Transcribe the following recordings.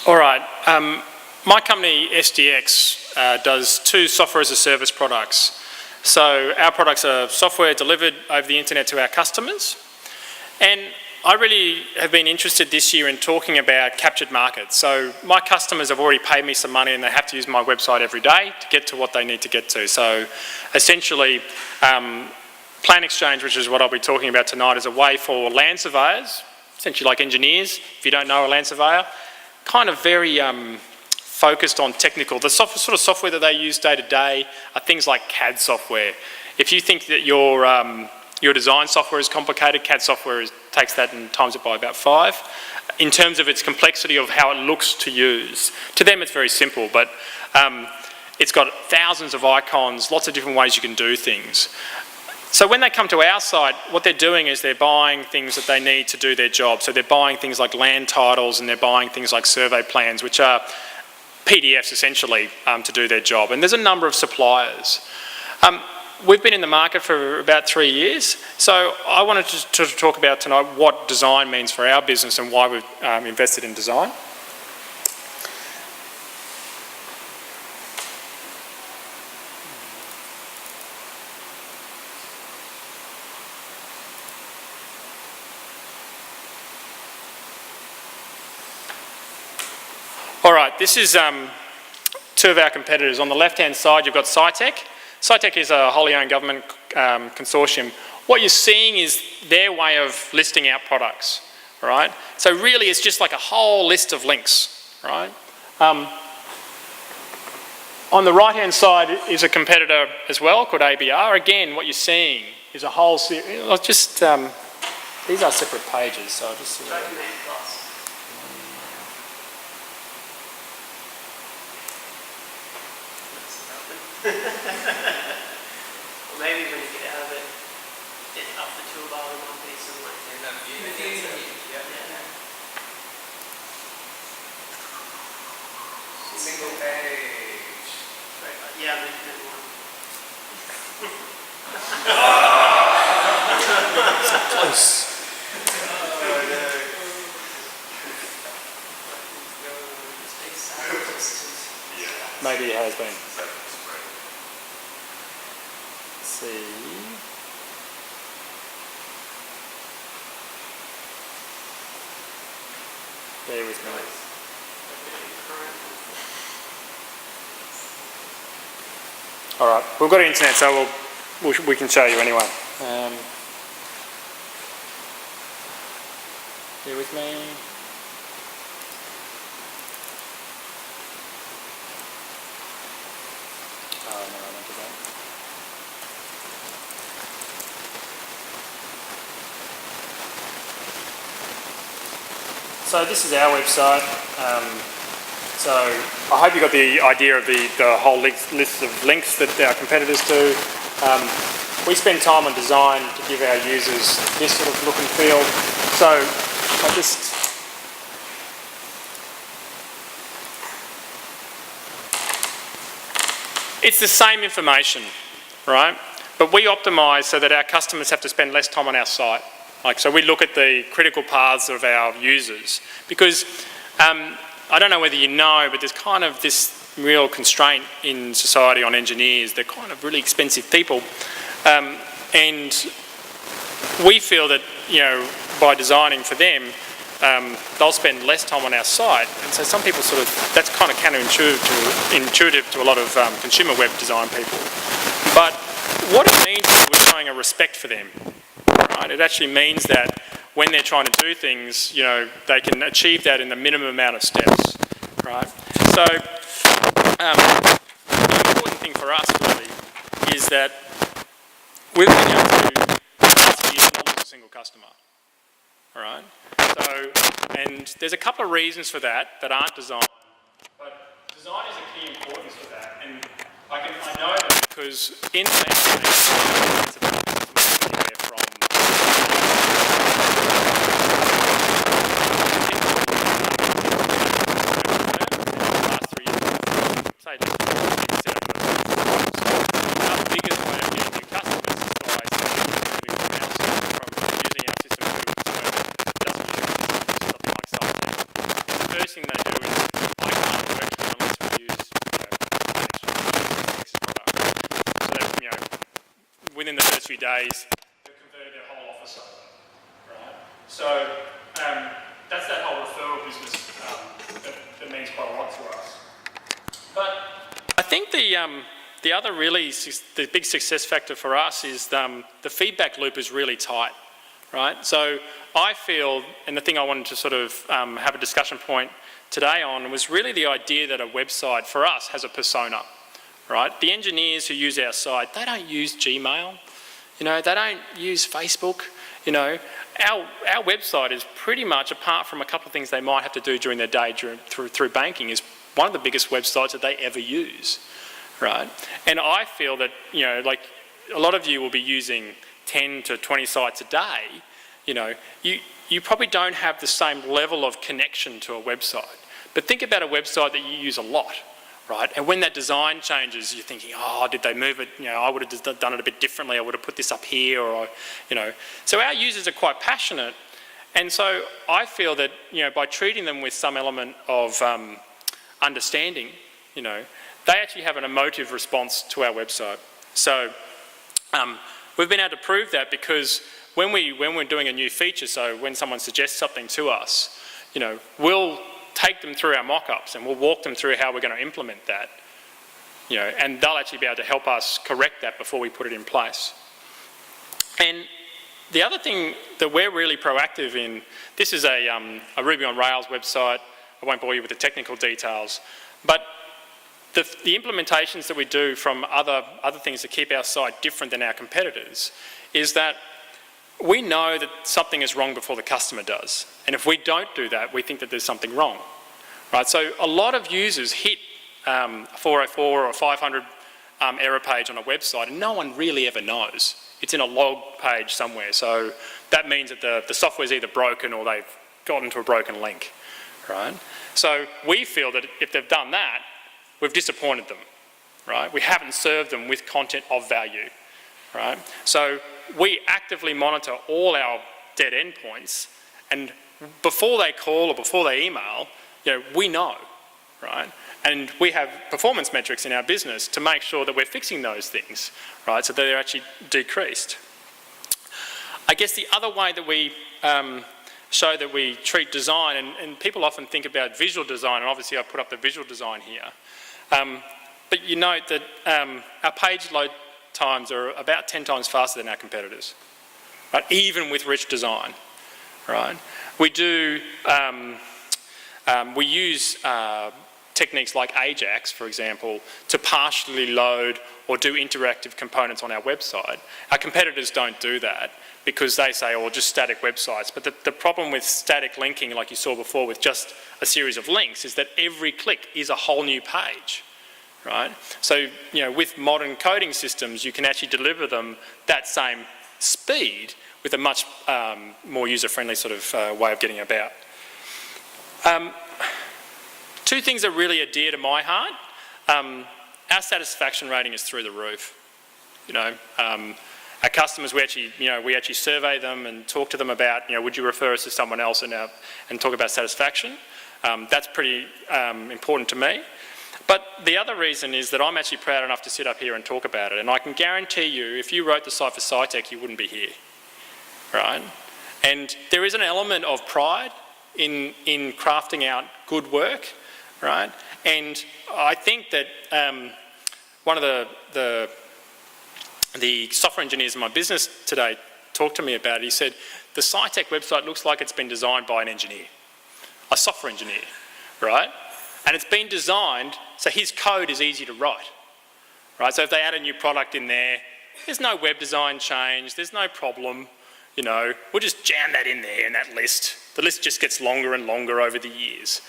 All right. My company, SDX, does 2 software as a service products. So our products are software delivered over the internet to our customers. And I really have been interested this year in talking about captured markets. So my customers have already paid me some money and they have to use my website every day to get to what they need to get to. So essentially, Plan Exchange, which is what I'll be talking about tonight, is a way for land surveyors, essentially like engineers, if you don't know a land surveyor, kind of very focused on technical. The sort of software that they use day to day are things like CAD software. If you think that your design software is complicated, CAD software takes that and times it by about 5. In terms of its complexity of how it looks to use. To them it's very simple, but it's got thousands of icons, lots of different ways you can do things. So when they come to our site, what they're doing is they're buying things that they need to do their job. So they're buying things like land titles and they're buying things like survey plans, which are PDFs essentially to do their job. And there's a number of suppliers. We've been in the market for about 3 years, so I wanted to talk about tonight what design means for our business and why we've invested in design. All right, this is 2 of our competitors. On the left-hand side, you've got SciTech. SciTech is a wholly owned government consortium. What you're seeing is their way of listing out products, right? So really it's just like a whole list of links, right? On the right-hand side is a competitor as well called ABR. Again, what you're seeing is a whole series. These are separate pages, so I'll just see. Well, maybe when you get out of it, get up the toolbar in one piece and like Single page. Yeah, maybe one. So close. Maybe it has been. See. Bear with me. All right, we've got internet, so we can show you anyway. Bear with me. Oh no, I don't do that. So this is our website. So I hope you got the idea of the whole list of links that our competitors do. We spend time on design to give our users this sort of look and feel. So it's the same information, right? But we optimise so that our customers have to spend less time on our site. So we look at the critical paths of our users because I don't know whether you know, but there's kind of this real constraint in society on engineers. They're kind of really expensive people, and we feel that by designing for them, they'll spend less time on our site. And so some people that's kind of counterintuitive to a lot of consumer web design people. But what it means is we're showing a respect for them. Right? It actually means that when they're trying to do things, they can achieve that in the minimum amount of steps, right? So the important thing for us really is that we've been able to last year almost a single customer, all right? So, and there's a couple of reasons for that aren't design, but design is a key importance for that, and I know that because in landscape, first thing they do is few days, they've converted their whole office over, right? So that's that whole referral business that means quite a lot to us. But I think the other really, the big success factor for us is the feedback loop is really tight, right? So I feel, and the thing I wanted to sort of have a discussion point today on was really the idea that a website for us has a persona, right? The engineers who use our site, they don't use Gmail, you know, they don't use Facebook, you know. Our website is pretty much, apart from a couple of things they might have to do during their day through banking, is one of the biggest websites that they ever use, right? And I feel that, you know, like a lot of you will be using 10 to 20 sites a day, you know, you probably don't have the same level of connection to a website. But think about a website that you use a lot, right? And when that design changes, you're thinking, oh, did they move it? You know, I would have done it a bit differently. I would have put this up here, or, you know. So our users are quite passionate. And so I feel that, you know, by treating them with some element of understanding, you know, they actually have an emotive response to our website. So we've been able to prove that because when we're doing a new feature, so when someone suggests something to us, you know, we'll take them through our mock-ups and we'll walk them through how we're going to implement that, you know, and they'll actually be able to help us correct that before we put it in place. And the other thing that we're really proactive in, this is a Ruby on Rails website. I won't bore you with the technical details, but the implementations that we do from other things to keep our site different than our competitors is that we know that something is wrong before the customer does. And if we don't do that, we think that there's something wrong, right? So a lot of users hit a 404 or a 500 error page on a website and no one really ever knows. It's in a log page somewhere. So that means that the software's either broken or they've gotten to a broken link, right? So we feel that if they've done that, we've disappointed them, right? We haven't served them with content of value, right? So we actively monitor all our dead endpoints, and before they call or before they email, you know, we know, right? And we have performance metrics in our business to make sure that we're fixing those things, right? So that they're actually decreased. I guess the other way that we show that we treat design, and people often think about visual design, and obviously I've put up the visual design here, but you note that our page load times are about 10 times faster than our competitors, right? Even with rich design, right? We do, we use techniques like Ajax, for example, to partially load or do interactive components on our website. Our competitors don't do that because they say, oh, just static websites. But the problem with static linking, like you saw before with just a series of links, is that every click is a whole new page, right? So, you know, with modern coding systems, you can actually deliver them that same speed with a much more user-friendly sort of way of getting about. Two things that really are dear to my heart. Our satisfaction rating is through the roof. You know, our customers, we actually survey them and talk to them about, you know, would you refer us to someone else, and talk about satisfaction. That's pretty important to me. But the other reason is that I'm actually proud enough to sit up here and talk about it. And I can guarantee you, if you wrote the site for SciTech, you wouldn't be here, right? And there is an element of pride in crafting out good work, right? And I think that one of the software engineers in my business today talked to me about it. He said, the SciTech website looks like it's been designed by an engineer, a software engineer, right? And it's been designed so his code is easy to write, right? So if they add a new product in there, there's no web design change, there's no problem, you know, we'll just jam that in there in that list. The list just gets longer and longer over the years.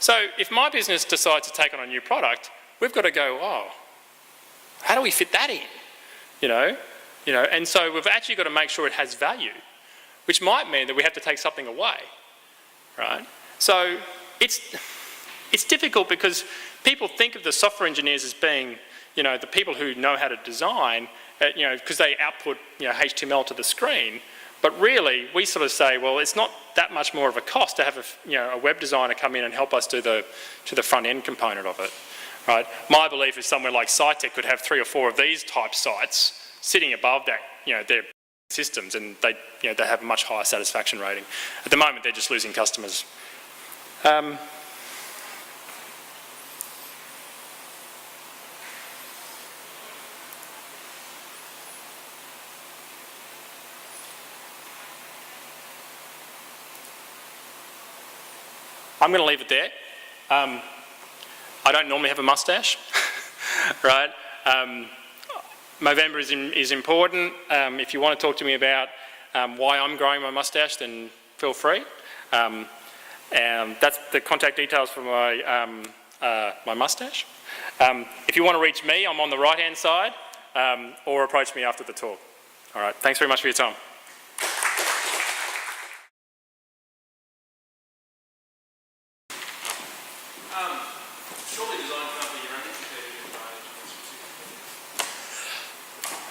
So if my business decides to take on a new product, we've got to go, oh, how do we fit that in? You know, and so we've actually got to make sure it has value, which might mean that we have to take something away, right? So it's difficult because people think of the software engineers as being, you know, the people who know how to design, you know, because they output, you know, HTML to the screen. But really, we sort of say, well, it's not that much more of a cost to have a web designer come in and help us do the front end component of it, right? My belief is somewhere like SciTech could have 3 or 4 of these type sites sitting above that, their systems, and they have a much higher satisfaction rating. At the moment, they're just losing customers. I'm going to leave it there. I don't normally have a mustache, right? Movember is important. If you want to talk to me about why I'm growing my mustache, then feel free. That's the contact details for my, my mustache. If you want to reach me, I'm on the right-hand side, or approach me after the talk. All right, thanks very much for your time.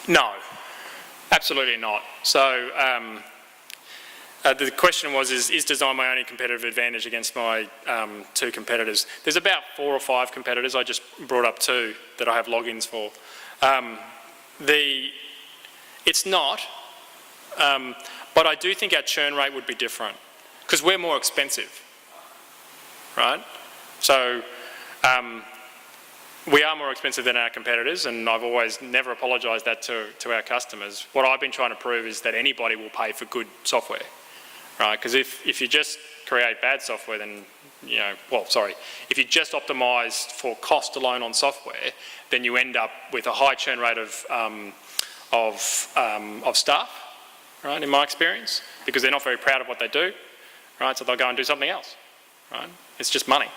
No, absolutely not. So the question was, is design my only competitive advantage against my two competitors? There's about 4 or 5 competitors. I just brought up 2 that I have logins for. It's not, but I do think our churn rate would be different because we're more expensive, right? So we are more expensive than our competitors, and I've always never apologised that to our customers. What I've been trying to prove is that anybody will pay for good software, right? Because if you just create bad software, then, if you just optimise for cost alone on software, then you end up with a high churn rate of staff, right, in my experience, because they're not very proud of what they do, right? So they'll go and do something else, right? It's just money.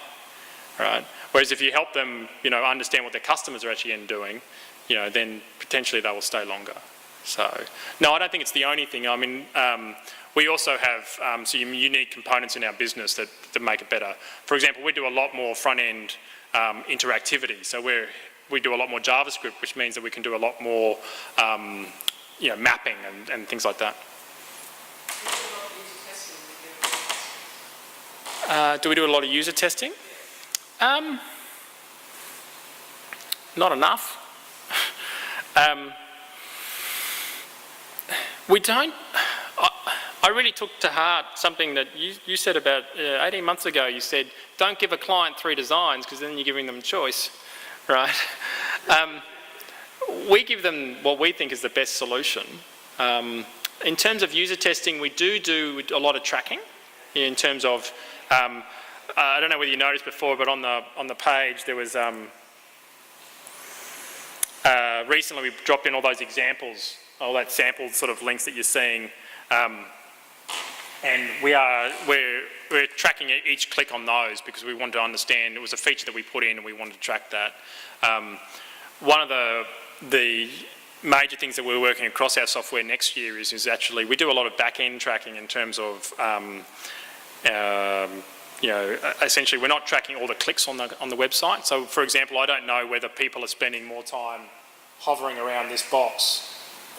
Right? Whereas if you help them, understand what their customers are actually doing, then potentially they will stay longer. So, no, I don't think it's the only thing. I mean, we also have some unique components in our business that make it better. For example, we do a lot more front-end interactivity. So we do a lot more JavaScript, which means that we can do a lot more, mapping and things like that. Do we do a lot of user testing? Not enough. We don't. I really took to heart something that you said about 18 months ago. You said, don't give a client 3 designs because then you're giving them a choice, right? We give them what we think is the best solution. In terms of user testing, we do a lot of tracking in terms of I don't know whether you noticed before, but on the page there was recently we dropped in all those examples, all that sample sort of links that you're seeing, and we're tracking each click on those because we wanted to understand. It was a feature that we put in, and we wanted to track that. One of the major things that we're working across our software next year is actually we do a lot of back-end tracking in terms of essentially we're not tracking all the clicks on the website. So for example, I don't know whether people are spending more time hovering around this box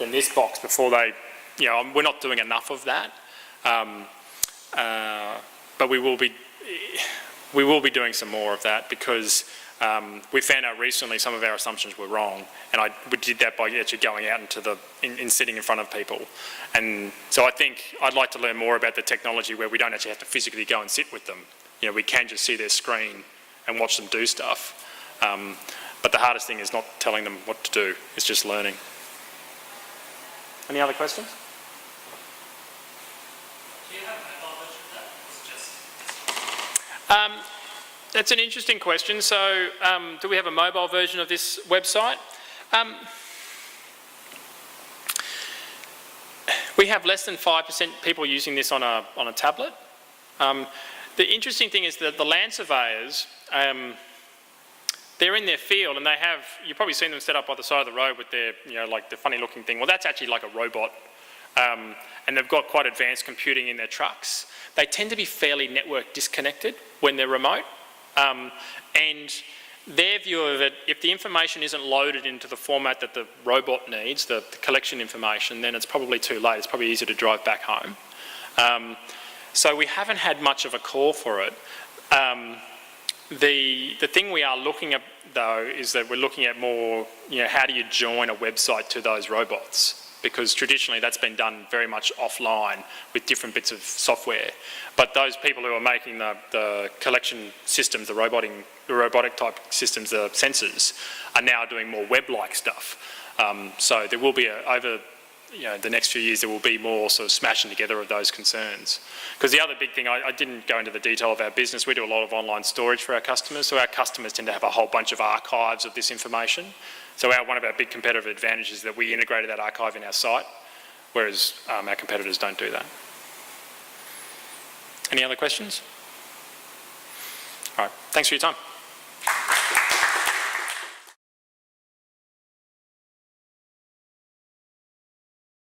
than this box before they, we're not doing enough of that. But we will be doing some more of that because we found out recently some of our assumptions were wrong, and we did that by actually going out into in sitting in front of people. And so I think I'd like to learn more about the technology where we don't actually have to physically go and sit with them. We can just see their screen and watch them do stuff. But the hardest thing is not telling them what to do, it's just learning. Any other questions? Do you have a mobile version of that? Or is it just That's an interesting question. So, do we have a mobile version of this website? We have less than 5% people using this on a tablet. The interesting thing is that the land surveyors, they're in their field and they have, you've probably seen them set up by the side of the road with their, like the funny looking thing. Well, that's actually like a robot. And they've got quite advanced computing in their trucks. They tend to be fairly network disconnected when they're remote. And their view of it, if the information isn't loaded into the format that the robot needs, the collection information, then it's probably too late. It's probably easier to drive back home. So we haven't had much of a call for it. The thing we are looking at though is that we're looking at more, how do you join a website to those robots? because traditionally that's been done very much offline with different bits of software. But those people who are making the collection systems, the robotic type systems, the sensors, are now doing more web-like stuff. So there will be, over the next few years, there will be more sort of smashing together of those concerns. Because the other big thing, I didn't go into the detail of our business, we do a lot of online storage for our customers, so our customers tend to have a whole bunch of archives of this information. So one of our big competitive advantages is that we integrated that archive in our site, whereas our competitors don't do that. Any other questions? All right, thanks for your time.